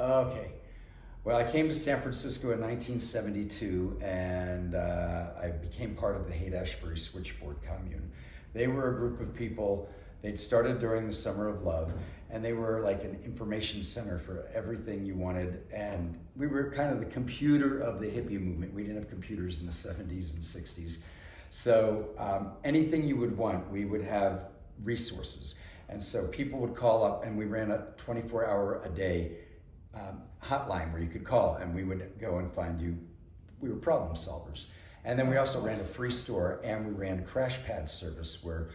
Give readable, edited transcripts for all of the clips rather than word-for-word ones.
Okay. Well, I came to San Francisco in 1972, and I became part of the Haight-Ashbury Switchboard Commune. They were a group of people. They'd started during the Summer of Love, and they were like an information center for everything you wanted. And we were kind of the computer of the hippie movement. We didn't have computers in the 70s and 60s. So anything you would want, we would have resources. And so people would call up, and we ran a 24-hour-a-day hotline where you could call, and we would go and find you. We were problem solvers. And then we also ran a free store, and we ran crash pad service where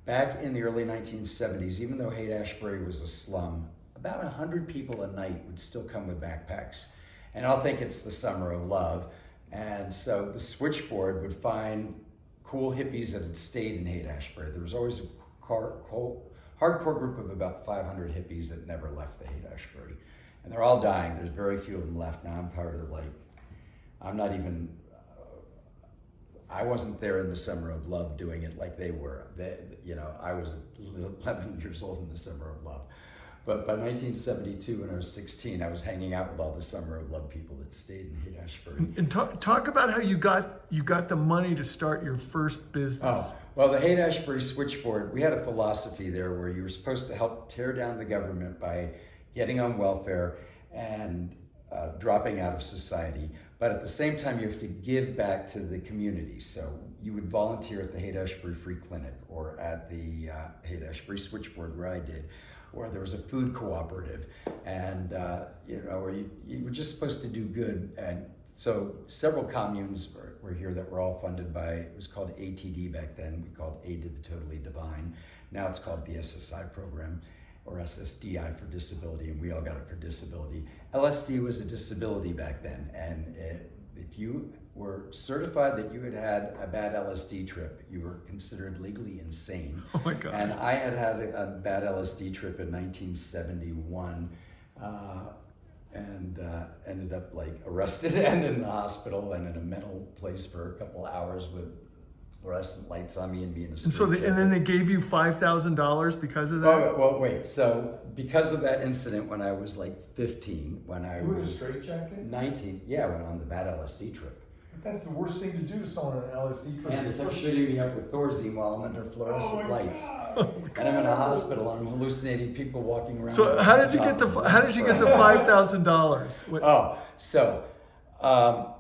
back in the early 1970s, even though Haight-Ashbury was a slum, about 100 people a night would still come with backpacks. And I'll think it's the Summer of Love. And so the switchboard would find cool hippies that had stayed in Haight-Ashbury. There was always a hardcore group of about 500 hippies that never left the Haight-Ashbury. And they're all dying. There's very few of them left. Now I'm part of I'm not even, I wasn't there in the Summer of Love doing it like they were. I was 11 years old in the Summer of Love. But by 1972, when I was 16, I was hanging out with all the Summer of Love people that stayed in Haight-Ashbury. And talk about how you got the money to start your first business. Oh, well, the Haight-Ashbury Switchboard, we had a philosophy there where you were supposed to help tear down the government by getting on welfare and dropping out of society. But at the same time, you have to give back to the community. So you would volunteer at the Haight-Ashbury Free Clinic or at the Haight-Ashbury Switchboard where I did, or there was a food cooperative, and or you were just supposed to do good. And so several communes were here that were all funded by, it was called ATD back then. We called Aid to the Totally Divine. Now it's called the SSI program, or SSDI for disability, and we all got it for disability. LSD was a disability back then, and if you were certified that you had had a bad LSD trip, you were considered legally insane. Oh my God. And I had a bad LSD trip in 1971, and ended up arrested and in the hospital and in a mental place for a couple hours with fluorescent lights on me and being a And then they gave you $5,000 because of that? Oh, well, wait. So because of that incident when I was 15, when I You were was a straitjacket? 19, yeah, I went on the bad LSD trip. But that's the worst thing to do to someone on an LSD trip. And they kept shooting me up with Thorazine while I'm under fluorescent lights. God. And I'm in a hospital and I'm hallucinating people walking around. So how did you get the $5,000?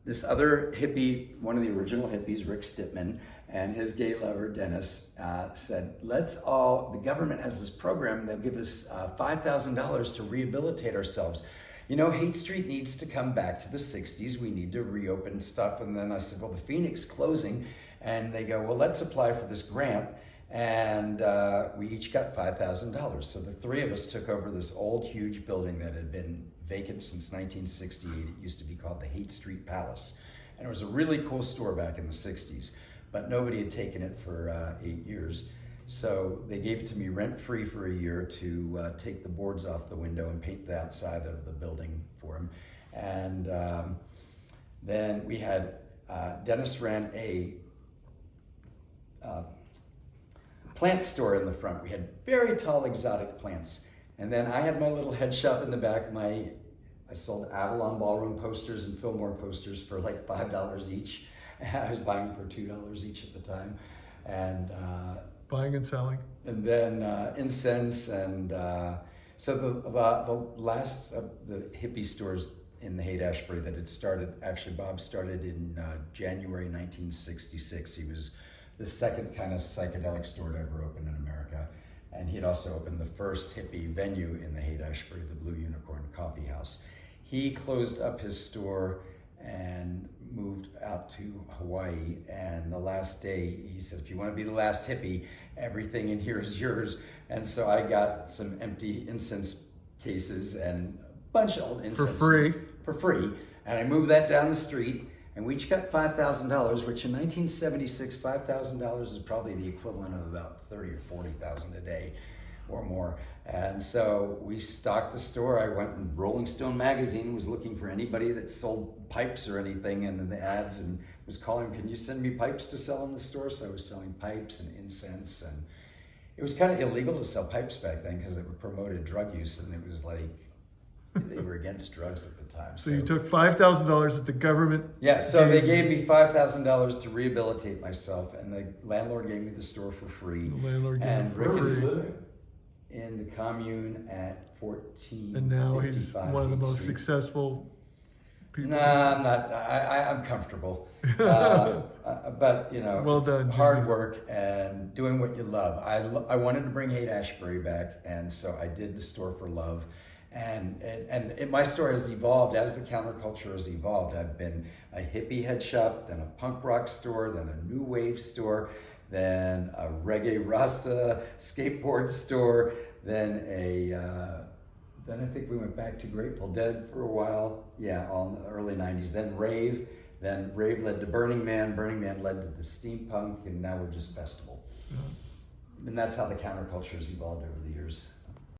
This other hippie, one of the original hippies, Rick Stipman, and his gay lover, Dennis, said, the government has this program, they'll give us $5,000 to rehabilitate ourselves. Haight Street needs to come back to the 60s. We need to reopen stuff. And then I said, well, the Phoenix closing. And they go, well, let's apply for this grant. And we each got $5,000. So the three of us took over this old, huge building that had been vacant since 1968. It used to be called the Haight Street Palace. And it was a really cool store back in the 60s, but nobody had taken it for 8 years. So they gave it to me rent-free for a year to take the boards off the window and paint the outside of the building for him. And then we had, Dennis ran a plant store in the front. We had very tall exotic plants. And then I had my little head shop in the back. I sold Avalon Ballroom posters and Fillmore posters for $5 each. I was buying for $2 each at the time. And Buying and selling. And then incense, and so the last of the hippie stores in the Haight-Ashbury that had started, actually Bob started in January 1966. He was the second kind of psychedelic store to ever open in America. And he had also opened the first hippie venue in the Haight-Ashbury, the Blue Unicorn Coffee House. He closed up his store and moved out to Hawaii. And the last day, he said, if you want to be the last hippie, everything in here is yours. And so I got some empty incense cases and a bunch of old incense. For free. And I moved that down the street, and we each got $5,000, which in 1976, $5,000 is probably the equivalent of about $30,000 or $40,000 a day or more. And so we stocked the store. I went in Rolling Stone magazine, was looking for anybody that sold pipes or anything in the ads, and was calling, can you send me pipes to sell in the store? So I was selling pipes and incense, and it was kind of illegal to sell pipes back then because it promoted drug use, and it was they were against drugs at the time. So you took $5,000 that the government. Yeah, so they gave me $5,000 to rehabilitate myself, and the landlord gave me the store for free. The landlord gave And it Where for were you free. living? In the commune at 14. And now he's one of the most Street. successful people. No, I'm not. I'm comfortable. But you know, Well it's done, hard Jimmy. work and doing what you love. I wanted to bring Haight-Ashbury back, and so I did the store for love. And my store has evolved as the counterculture has evolved. I've been a hippie head shop, then a punk rock store, then a new wave store, then a reggae rasta skateboard store, then I think we went back to Grateful Dead for a while. Yeah, all in the early 90s. Then rave. Then rave led to Burning Man. Burning Man led to the steampunk, and now we're just festival. And that's how the counterculture has evolved over the years.